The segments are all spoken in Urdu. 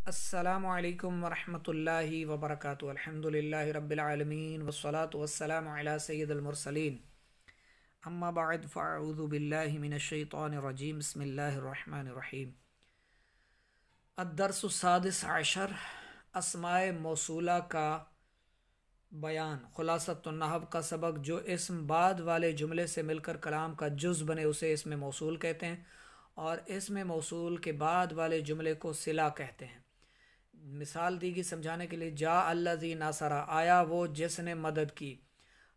السلام علیکم ورحمۃ اللہ وبرکاتہ۔ الحمدللہ رب العالمین والصلاة والسلام علی سید المرسلین، اما بعد فاعوذ باللہ من الشیطان الرجیم، بسم اللہ الرحمن الرحیم۔ الدرس السادس عشر، اسماء موصولہ کا بیان۔ خلاصۃ النحو کا سبق، جو اسم بعد والے جملے سے مل کر کلام کا جز بنے اسے اسم موصول کہتے ہیں، اور اسم موصول کے بعد والے جملے کو صلہ کہتے ہیں۔ مثال دی گئی سمجھانے کے لیے، جا الذی ناصرہ، آیا وہ جس نے مدد کی۔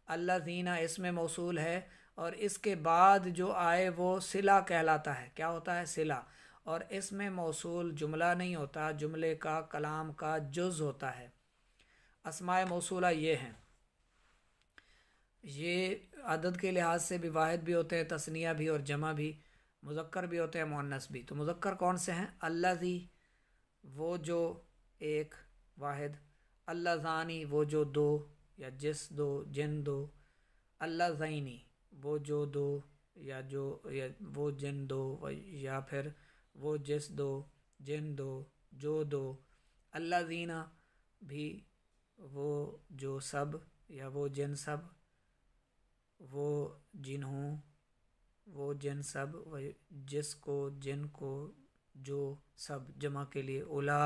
الذین اسم موصول ہے اور اس کے بعد جو آئے وہ صلہ کہلاتا ہے۔ کیا ہوتا ہے؟ صلہ۔ اور اسم موصول جملہ نہیں ہوتا، جملے کا کلام کا جز ہوتا ہے۔ اسماء موصولہ یہ ہیں، یہ عدد کے لحاظ سے بھی واحد بھی ہوتے ہیں، تثنیہ بھی اور جمع بھی، مذکر بھی ہوتے ہیں، مؤنث بھی۔ تو مذکر کون سے ہیں؟ الذی وہ جو ایک واحد، اللذانی وہ جو دو یا جس دو جن دو، اللذینی وہ جو دو یا وہ جن دو، یا پھر وہ جس دو جن دو جو دو، اللذین بھی وہ جو سب یا وہ جن سب، وہ جنہوں وہ جن سب، جس کو جن کو جو سب، جمع کے لیے اولا،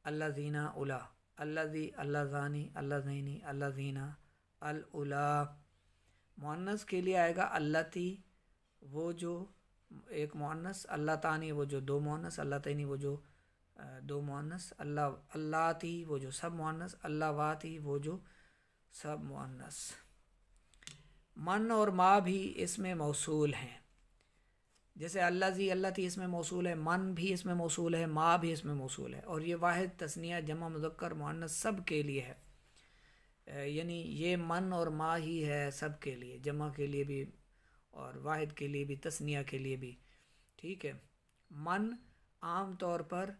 الذین اولا، الذی اللذانی اللذینی الذین الاولا۔ مؤنث کے لیے آئے گا اللتی وہ جو ایک مؤنث، اللتانی وہ جو دو مؤنث، اللتینی وہ جو دو مؤنث، اللاتی وہ جو سب مؤنث، اللاواتی وہ جو سب مؤنث۔ من اور ما بھی اسم موصول ہیں، جیسے الذی اللتی اسم موصول ہے، من بھی اسم موصول ہے، ما بھی اسم موصول ہے، اور یہ واحد تثنیہ جمع مذکر مؤنث سب کے لیے ہے۔ یعنی یہ من اور ما ہی ہے سب کے لیے، جمع کے لیے بھی اور واحد کے لیے بھی، تثنیہ کے لیے بھی۔ ٹھیک ہے۔ من عام طور پر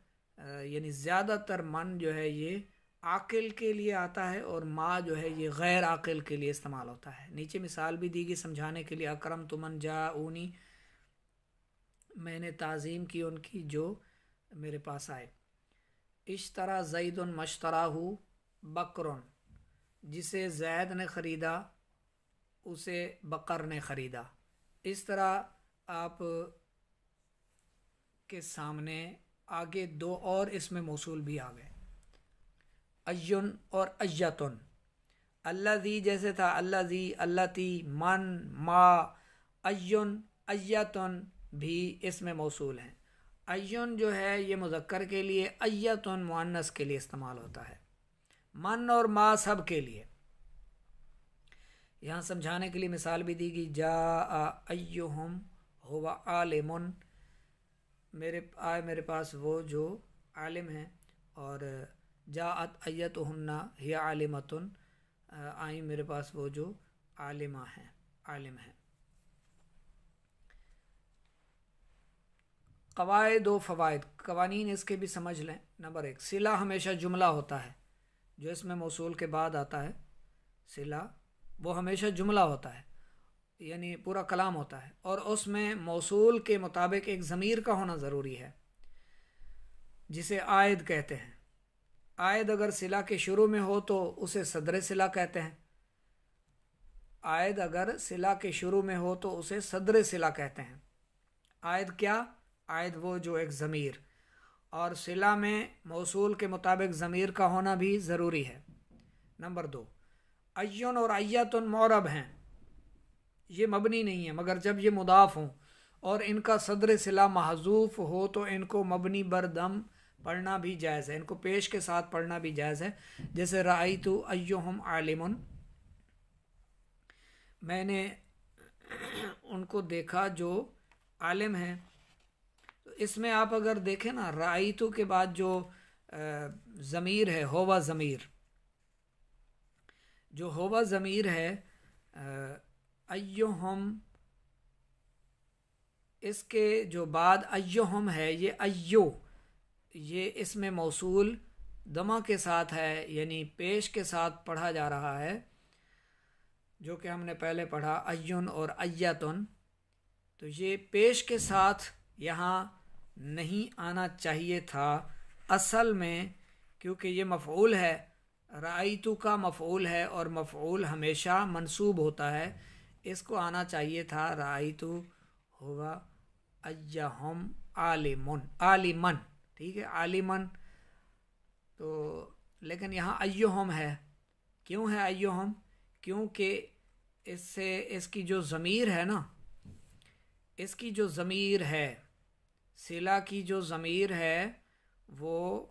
یعنی زیادہ تر من جو ہے یہ عاقل کے لیے آتا ہے، اور ما جو ہے یہ غیر عاقل کے لیے استعمال ہوتا ہے۔ نیچے مثال بھی دی گئی سمجھانے کے لیے، اکرمت من جاؤنی، میں نے تعظیم کی ان کی جو میرے پاس آئے۔ اشترا زید مشتراہ بکرن، جسے زید نے خریدا اسے بقر نے خریدا۔ اس طرح آپ کے سامنے آگے دو اور اسم موصول بھی آ گئے، ایون اور ایتن۔ الذی جیسے تھا، الذی اللتی من ما، ایون ایتن بھی اسم موصول ہیں۔ ایون جو ہے یہ مذکر کے لیے، ایتن مؤنث کے لیے استعمال ہوتا ہے۔ من اور ما سب کے لیے۔ یہاں سمجھانے کے لیے مثال بھی دی گئی، جاء ایہم ہوا عالم، میرے پاس وہ جو عالم ہیں، اور جاءت ایتہن ہی عالمۃ، آئیں میرے پاس وہ جو عالمہ ہیں، عالم ہیں۔ قواعد و فوائد، قوانین اس کے بھی سمجھ لیں۔ نمبر 1، صلہ ہمیشہ جملہ ہوتا ہے، جو اس میں موصول کے بعد آتا ہے صلہ وہ ہمیشہ جملہ ہوتا ہے، یعنی پورا کلام ہوتا ہے، اور اس میں موصول کے مطابق ایک ضمیر کا ہونا ضروری ہے، جسے عائد کہتے ہیں۔ عائد اگر صلہ کے شروع میں ہو تو اسے صدر صلہ کہتے ہیں۔ عائد اگر صلہ کے شروع میں ہو تو اسے صدر صلہ کہتے ہیں۔ عائد کیا؟ عائد وہ جو ایک ضمیر، اور صلہ میں موصول کے مطابق ضمیر کا ہونا بھی ضروری ہے۔ نمبر 2، ایون اور ایتن معرب ہیں، یہ مبنی نہیں ہے، مگر جب یہ مضاف ہوں اور ان کا صدر صلہ محذوف ہو تو ان کو مبنی بردم پڑھنا بھی جائز ہے، ان کو پیش کے ساتھ پڑھنا بھی جائز ہے۔ جیسے رأیت ایہم عالم، میں نے ان کو دیکھا جو عالم ہیں۔ تو اس میں آپ اگر دیکھیں نا، رأیتو کے بعد جو ضمیر ہے، ہوا ضمیر، جو ہوا ضمیر ہے، ایہم، اس کے جو بعد ایہم ہے، یہ ایو، یہ اس میں موصول دمہ کے ساتھ ہے، یعنی پیش کے ساتھ پڑھا جا رہا ہے، جو کہ ہم نے پہلے پڑھا ایون اور ایتن۔ تو یہ پیش کے ساتھ یہاں نہیں آنا چاہیے تھا، اصل میں کیونکہ یہ مفعول ہے، رأیتو کا مفعول ہے اور مفعول ہمیشہ منصوب ہوتا ہے، اس کو آنا چاہیے تھا رأیتو ہوگا ایہم عالمن، عالمن، ٹھیک ہے، عالمن، تو لیکن یہاں ایہم ہے، کیوں ہے ایہم؟ کیونکہ اس سے اس کی جو ضمیر ہے نا، اس کی جو ضمیر ہے، صلہ کی جو ضمیر ہے وہ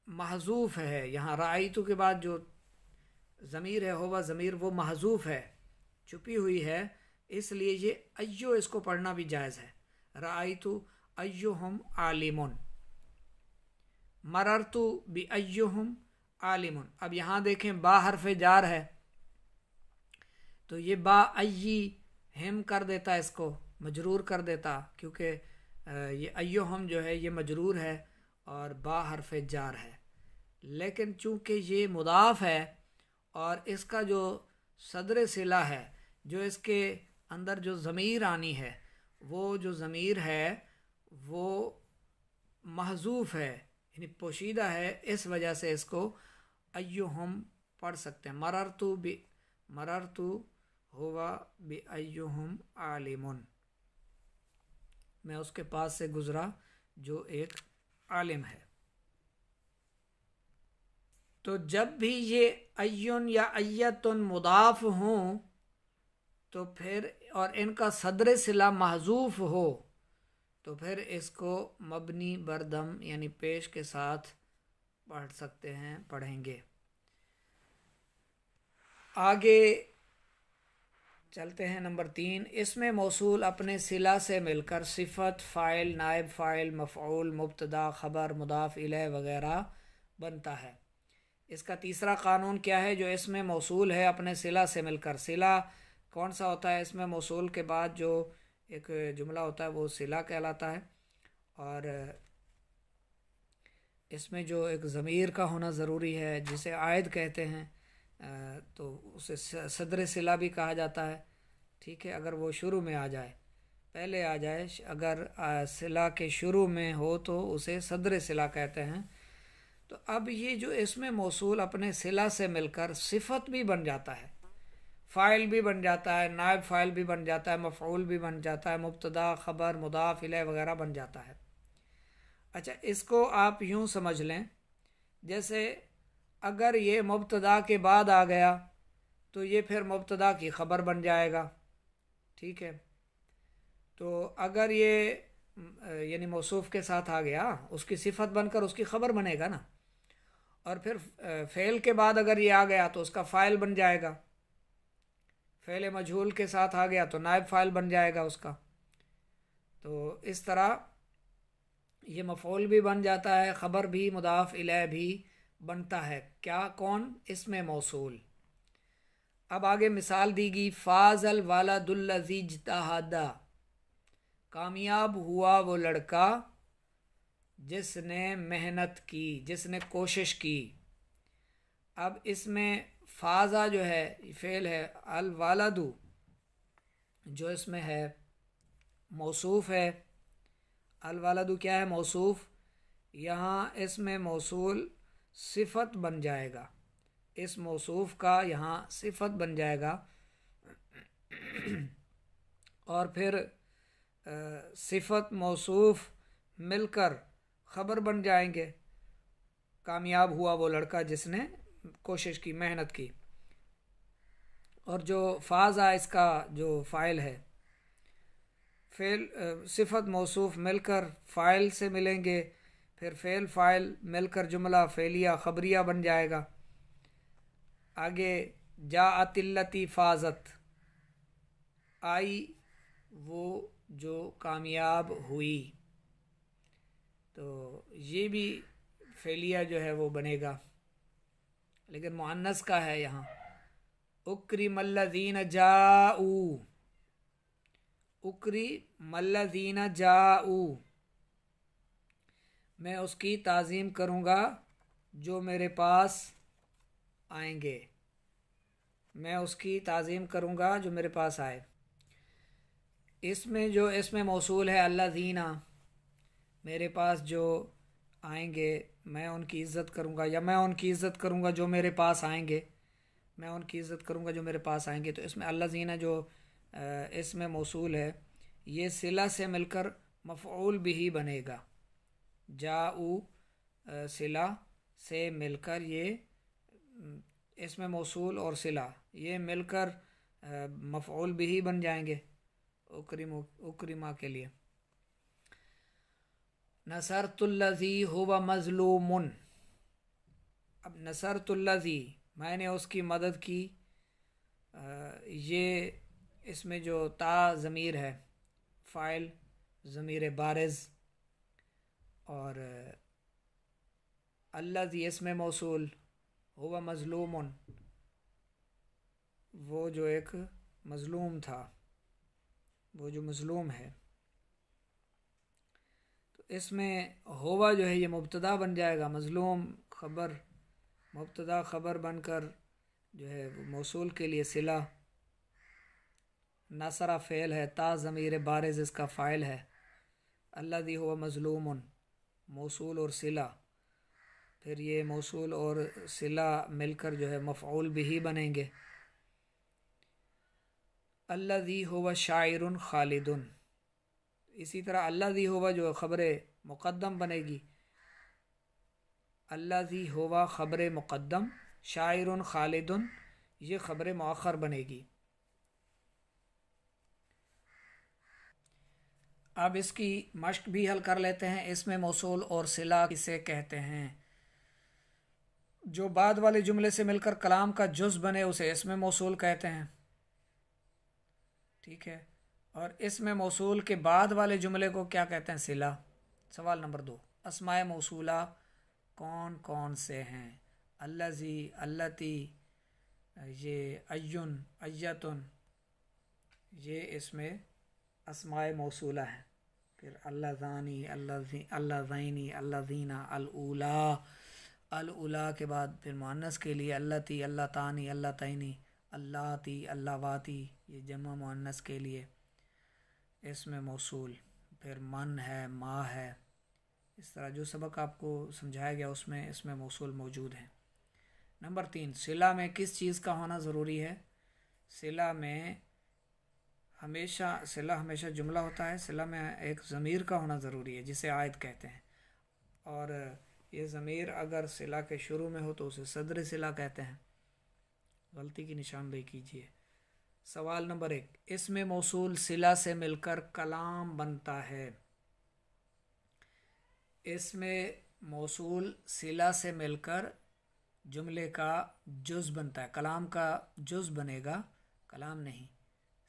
محذوف ہے، یہاں رأیتو کے بعد جو ضمیر ہے ہوا ضمیر وہ محذوف ہے، چھپی ہوئی ہے، اس لیے یہ ایو اس کو پڑھنا بھی جائز ہے، رأیتو ایہم عالمن، مررتو بایہم عالمن۔ اب یہاں دیکھیں با حرف جار ہے تو یہ با ای ہم کر دیتا، اس کو مجرور کر دیتا، کیونکہ یہ ایہم جو ہے یہ مجرور ہے اور با حرف جار ہے، لیکن چونکہ یہ مضاف ہے اور اس کا جو صدر صلہ ہے، جو اس کے اندر جو ضمیر آنی ہے، وہ جو ضمیر ہے وہ محذوف ہے، یعنی پوشیدہ ہے، اس وجہ سے اس کو ایہم پڑھ سکتے ہیں، مررتو ہوا بایہم عالمن، میں اس کے پاس سے گزرا جو ایک عالم ہے۔ تو جب بھی یہ ایون یا ایتن مضاف ہوں تو پھر اور ان کا صدر صلہ محذوف ہو تو پھر اس کو مبنی بردم یعنی پیش کے ساتھ پڑھ سکتے ہیں، پڑھیں گے۔ آگے چلتے ہیں نمبر 3، اسم موصول اپنے صلہ سے مل کر صفت، فاعل، نائب فاعل، مفعول، مبتدا، خبر، مضاف الیہ وغیرہ بنتا ہے۔ اس کا تیسرا قانون کیا ہے؟ جو اسم موصول ہے اپنے صلہ سے مل کر، صلہ کون سا ہوتا ہے؟ اسم موصول کے بعد جو ایک جملہ ہوتا ہے وہ صلہ کہلاتا ہے، اور اس میں جو ایک ضمیر کا ہونا ضروری ہے جسے عائد کہتے ہیں، تو اسے صدر صلہ بھی کہا جاتا ہے، ٹھیک ہے، اگر وہ شروع میں آ جائے، پہلے آ جائے، اگر صلہ کے شروع میں ہو تو اسے صدر صلہ کہتے ہیں۔ تو اب یہ جو اسم موصول اپنے صلہ سے مل کر صفت بھی بن جاتا ہے، فاعل بھی بن جاتا ہے، نائب فاعل بھی بن جاتا ہے، مفعول بھی بن جاتا ہے، مبتدا، خبر، مضاف الیہ وغیرہ بن جاتا ہے۔ اچھا، اس کو آپ یوں سمجھ لیں، جیسے اگر یہ مبتدا کے بعد آ گیا تو یہ پھر مبتدا کی خبر بن جائے گا، ٹھیک ہے، تو اگر یہ یعنی موصوف کے ساتھ آ گیا اس کی صفت بن کر اس کی خبر بنے گا نا، اور پھر فعل کے بعد اگر یہ آ گیا تو اس کا فاعل بن جائے گا، فعل مجہول کے ساتھ آ گیا تو نائب فاعل بن جائے گا اس کا، تو اس طرح یہ مفعول بھی بن جاتا ہے، خبر بھی، مضاف الیہ بھی بنتا ہے، کیا؟ کون؟ اسم موصول۔ اب آگے مثال دی گی، فاز الولد الذی اجتہد، کامیاب ہوا وہ لڑکا جس نے محنت کی، جس نے کوشش کی۔ اب اس میں فازا جو ہے فعل ہے، الولد جو اس میں ہے موصوف ہے، الولد کیا ہے؟ موصوف، یہاں اس میں موصول صفت بن جائے گا، اس موصوف کا یہاں صفت بن جائے گا، اور پھر صفت موصوف مل کر خبر بن جائیں گے، کامیاب ہوا وہ لڑکا جس نے کوشش کی، محنت کی، اور جو فازا اس کا جو فاعل ہے، فعل صفت موصوف مل کر فاعل سے ملیں گے، پھر فعل فاعل مل کر جملہ فعلیہ خبریہ بن جائے گا۔ آگے جاءت التی فازت، آئی وہ جو کامیاب ہوئی، تو یہ بھی فعلیہ جو ہے وہ بنے گا، لیکن مؤنث کا ہے یہاں، اکرم الذین جاؤ، اکرم الذین جاؤ، میں اس کی تعظیم کروں گا جو میرے پاس آئیں گے، میں اس کی تعظیم کروں گا جو میرے پاس آئے۔ اس میں جو اسم موصول ہے الذین، میرے پاس جو آئیں گے میں ان کی عزت کروں گا، یا میں ان کی عزت کروں گا جو میرے پاس آئیں گے، میں ان کی عزت کروں گا جو میرے پاس آئیں گے. تو اس میں الذین جو اس میں موصول ہے یہ صلہ سے مل کر مفعول بھی بنے گا. جاؤ صلہ سے مل کر یہ اس میں موصول اور صلہ یہ مل کر مفعول بھی بن جائیں گے اکرما کے لیے. نصرت الذی هو مظلوم. اب نصرت الذی میں نے اس کی مدد کی. یہ اس میں جو تا ضمیر ہے فاعل ضمیر بارز، اور الذی اس میں موصول، ہوا مظلوم وہ جو ایک مظلوم تھا، وہ جو مظلوم ہے. تو اس میں ہوا جو ہے یہ مبتدا بن جائے گا، مظلوم خبر، مبتدا خبر بن کر جو ہے موصول کے لیے صلہ. نصرہ فعل ہے، تا ضمیر بارز اس کا فاعل ہے. الذی ہوا مظلوم موصول اور صلہ، پھر یہ موصول اور صلہ مل کر جو ہے مفعول بھی بنیں گے. الذی ہوا شاعر خالد، اسی طرح الذی ہوا جو خبر مقدم بنے گی. الذی ہوا خبر مقدم، شاعر خالد یہ خبر مؤخر بنے گی. اب اس کی مشق بھی حل کر لیتے ہیں. اس میں موصول اور صلہ کسے کہتے ہیں؟ جو بعد والے جملے سے مل کر کلام کا جز بنے اسے اس میں موصول کہتے ہیں، ٹھیک ہے. اور اس میں موصول کے بعد والے جملے کو کیا کہتے ہیں؟ صلہ. سوال نمبر 2، اسماء موصولہ کون کون سے ہیں؟ الذی، اللتی، یہ این، ایتن، یہ اس میں اسماء موصولہ ہیں. پھر اللذانی، اللذینی، اللذینہ، الاولی، الاولی کے بعد پھر مؤنث کے لیے اللتی، اللتانی، اللتینی، اللاتی، اللاواتی، یہ جمع مؤنث کے لیے اس میں موصول. پھر من ہے، ما ہے، اس طرح جو سبق آپ کو سمجھایا گیا اس میں موصول موجود ہیں. نمبر 3، صلہ میں کس چیز کا ہونا ضروری ہے؟ صلہ میں ہمیشہ جملہ ہوتا ہے. صلہ میں ایک ضمیر کا ہونا ضروری ہے جسے عائد کہتے ہیں، اور یہ ضمیر اگر صلہ کے شروع میں ہو تو اسے صدر صلہ کہتے ہیں. غلطی کی نشاندہی کیجیے. سوال نمبر 1، اس میں موصول صلہ سے مل کر کلام بنتا ہے. اس میں موصول صلہ سے مل کر جملے کا جز بنتا ہے. کلام کا جز بنے گا، کلام نہیں،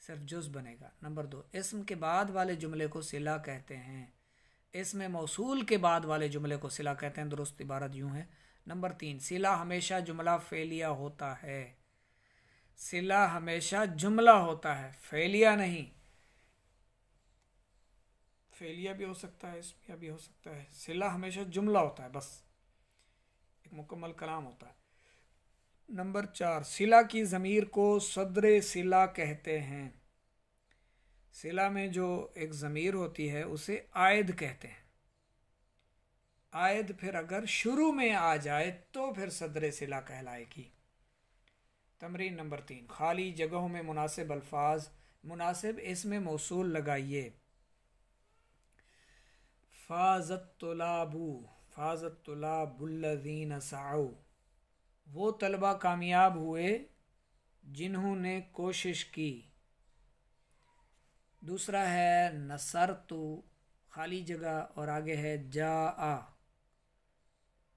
صرف جز بنے گا. نمبر 2، اسم کے بعد والے جملے کو صلہ کہتے ہیں. اس میں موصول کے بعد والے جملے کو صلہ کہتے ہیں. درست عبارت یوں ہے. نمبر 3، صلہ ہمیشہ جملہ فعلیہ ہوتا ہے. صلہ ہمیشہ جملہ ہوتا ہے، فعلیہ نہیں. فعلیہ بھی ہو سکتا ہے، اسمیہ بھی ہو سکتا ہے. صلہ ہمیشہ جملہ ہوتا ہے، بس ایک مکمل کلام ہوتا ہے. نمبر 4، صلہ کی ضمیر کو صدر صلہ کہتے ہیں. صلہ میں جو ایک ضمیر ہوتی ہے اسے عائد کہتے ہیں. عائد پھر اگر شروع میں آ جائے تو پھر صدر صلہ کہلائے گی. تمرین نمبر 3، خالی جگہوں میں مناسب الفاظ، مناسب اسم موصول لگائیے. فاز الطلاب، فاز الطلاب الذین سعوا، وہ طلبہ کامیاب ہوئے جنہوں نے کوشش کی. دوسرا ہے نصرت، خالی جگہ اور آگے ہے جاء،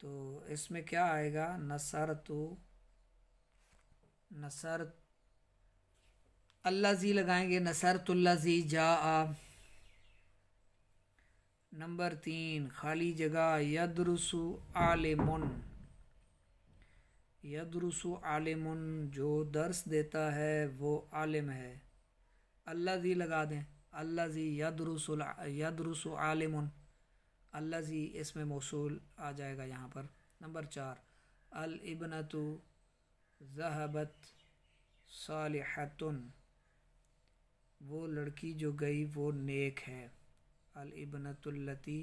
تو اس میں کیا آئے گا؟ نصرت الذی لگائیں گے، نصرت الذی جاء. نمبر 3، خالی جگہ یدرس عالم، یدرس عالم جو درس دیتا ہے وہ عالم ہے. الذی لگا دیں، الذی یدرس عالم، الذی اس میں موصول آ جائے گا یہاں پر. نمبر 4، الابنۃ ذہبت صالحۃ، وہ لڑکی جو گئی وہ نیک ہے. الابنۃ التی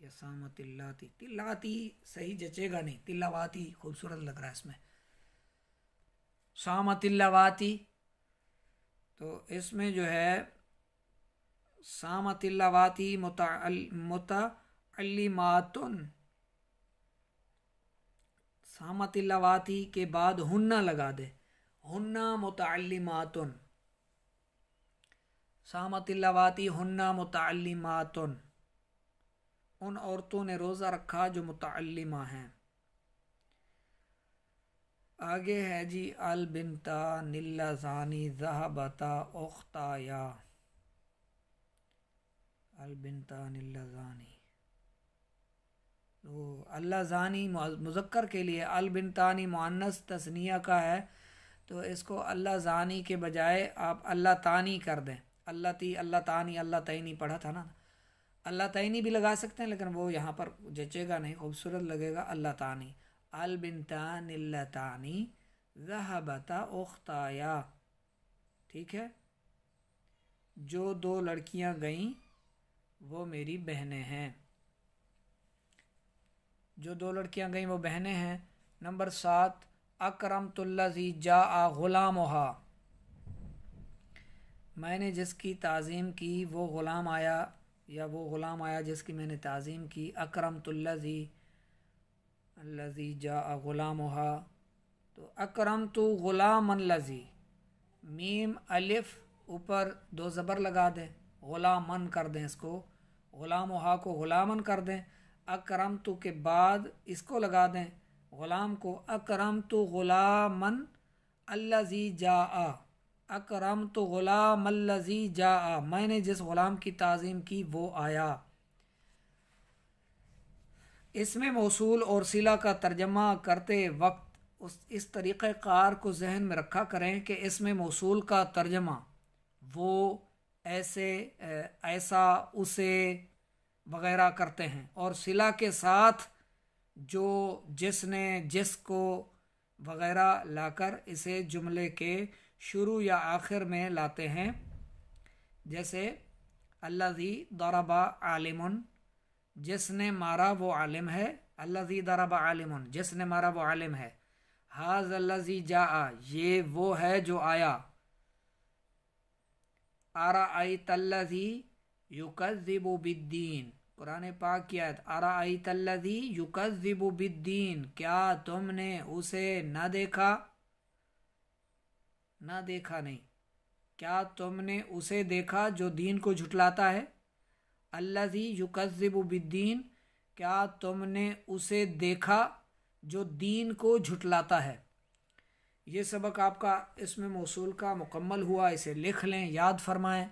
یا سامت اللاتی، تلاتی صحیح جچے گا نہیں، تلاواتی خوبصورت لگ رہا ہے اس میں، سامت اللاواتی، تو اس میں جو ہے سامت اللاواتی متعلماتن، سامت اللاواتی کے بعد ہنہ لگا دے، ہنہ متعلماتن، سامت اللاواتی ہنہ متعلماتن، ان عورتوں نے روزہ رکھا جو متعلمہ ہیں۔ آگے ہے جی البنتان اللذانی ذهبتا اختایا، البنتان اللذانی، تو اللذانی مذکر کے لیے، البنتانی مؤنث تثنیہ کا ہے، تو اس کو اللہ زانی کے بجائے آپ اللہ تانی کر دیں، اللہ تی، اللہ تانی، اللہ تعینی پڑھا تھا نا، اللہ تعینی بھی لگا سکتے ہیں لیکن وہ یہاں پر جچے گا نہیں، خوبصورت لگے گا اللہ تانی، البنتان اللتانی ذهبتا اختایا، ٹھیک ہے، جو دو لڑکیاں گئیں وہ میری بہنیں ہیں، جو دو لڑکیاں گئیں وہ بہنیں ہیں۔ نمبر 7 اکرمت الذی جاء غلامها، میں نے جس کی تعظیم کی وہ غلام آیا، یا وہ غلام آیا جس کی میں نے تعظیم کی، اکرمت الذی جاء غلامها، تو اکرمت غلام الذی، میم الف اوپر 2 زبر لگا دیں، غلامن کر دیں اس کو، غلامها کو غلامن کر دیں، اکرمت کے بعد اس کو لگا دیں غلام کو، اکرمت غلامن الذی جاء، اکرمت غلام الذی جاء، میں نے جس غلام کی تعظیم کی وہ آیا۔ اسم موصول اور صلہ کا ترجمہ کرتے وقت اس طریقہ کار کو ذہن میں رکھا کریں کہ اسم موصول کا ترجمہ وہ، ایسے، ایسا، اسے وغیرہ کرتے ہیں، اور صلہ کے ساتھ جو، جس نے، جس کو وغیرہ لا کر اسے جملے کے شروع یا آخر میں لاتے ہیں، جیسے الذی ضرب عالم، جس نے مارا وہ عالم ہے، الذی ضرب عالم، جس نے مارا وہ عالم ہے، ھذا الذی جاء، یہ وہ ہے جو آیا، ارأیت الذی یکذب بالدین، قرآن پاک کی آیت، ارأیت الذی یکذب بالدین، کیا تم نے اسے نہ دیکھا، نہ دیکھا نہیں، کیا تم نے اسے دیکھا جو دین کو جھٹلاتا ہے، الذی یکذب بالدین، کیا تم نے اسے دیکھا جو دین کو جھٹلاتا ہے۔ یہ سبق آپ کا اسم موصول کا مکمل ہوا، اسے لکھ لیں، یاد فرمائیں۔